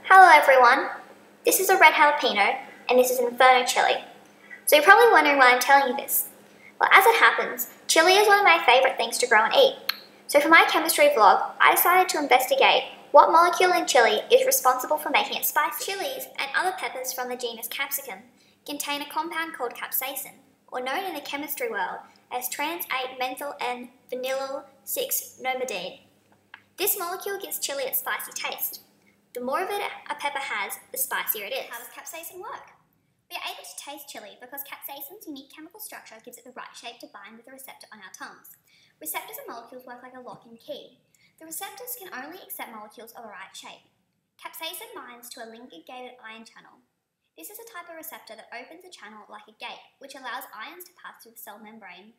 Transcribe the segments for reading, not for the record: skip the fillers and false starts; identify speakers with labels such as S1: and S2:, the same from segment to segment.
S1: Hello everyone, this is a red jalapeno and this is Inferno chili. So you're probably wondering why I'm telling you this. Well, as it happens, chili is one of my favourite things to grow and eat. So for my chemistry vlog, I decided to investigate what molecule in chili is responsible for making it spicy. Chilies and other peppers from the genus Capsaicin contain a compound called capsaicin, or known in the chemistry world as trans-8-methyl N-vinylyl 6-bromidine. This molecule gives chili its spicy taste. The more of it a pepper has, the spicier it is. How does capsaicin work? We are able to taste chili because capsaicin's unique chemical structure gives it the right shape to bind with the receptor on our tongues. Receptors and molecules work like a lock and key. The receptors can only accept molecules of the right shape. Capsaicin binds to a linked-gated ion channel. This is a type of receptor that opens a channel like a gate, which allows ions to pass through the cell membrane.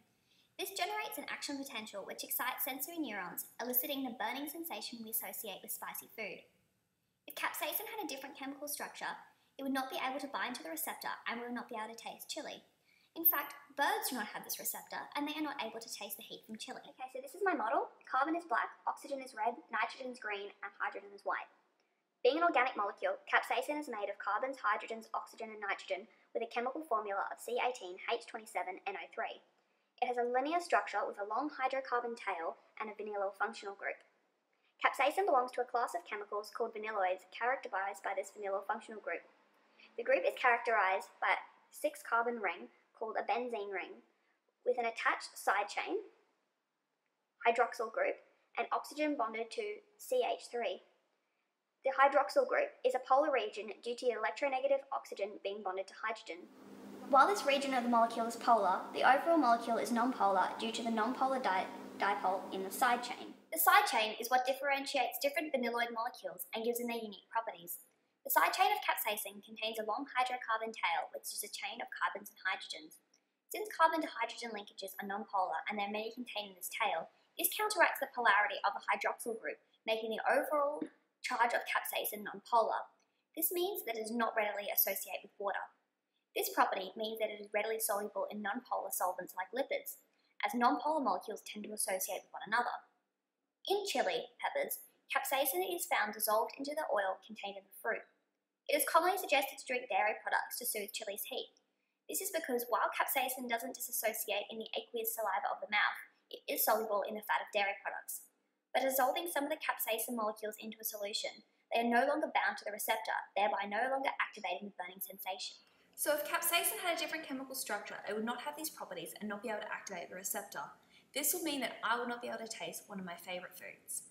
S1: This generates an action potential which excites sensory neurons, eliciting the burning sensation we associate with spicy food. If capsaicin had a different chemical structure, it would not be able to bind to the receptor and we would not be able to taste chili. In fact, birds do not have this receptor and they are not able to taste the heat from chili. Okay, so this is my model. Carbon is black, oxygen is red, nitrogen is green, and hydrogen is white. Being an organic molecule, capsaicin is made of carbons, hydrogens, oxygen, and nitrogen with a chemical formula of C18H27NO3. It has a linear structure with a long hydrocarbon tail and a vinylyl functional group. Capsaicin belongs to a class of chemicals called vinyloids characterized by this vinylyl functional group. The group is characterized by a 6-carbon ring called a benzene ring with an attached side chain, hydroxyl group, and oxygen bonded to CH3. The hydroxyl group is a polar region due to the electronegative oxygen being bonded to hydrogen. While this region of the molecule is polar, the overall molecule is nonpolar due to the nonpolar dipole in the side chain. The side chain is what differentiates different vinyloid molecules and gives them their unique properties. The side chain of capsaicin contains a long hydrocarbon tail, which is a chain of carbons and hydrogens. Since carbon to hydrogen linkages are nonpolar and there are many contained in this tail, this counteracts the polarity of the hydroxyl group, making the overall charge of capsaicin nonpolar. This means that it does not readily associate with water. This property means that it is readily soluble in nonpolar solvents like lipids, as nonpolar molecules tend to associate with one another. In chili peppers, capsaicin is found dissolved into the oil contained in the fruit. It is commonly suggested to drink dairy products to soothe chili's heat. This is because while capsaicin doesn't disassociate in the aqueous saliva of the mouth, it is soluble in the fat of dairy products. By dissolving some of the capsaicin molecules into a solution, they are no longer bound to the receptor, thereby no longer activating the burning sensation.
S2: So if capsaicin had a different chemical structure, it would not have these properties and not be able to activate the receptor. This will mean that I will not be able to taste one of my favourite foods.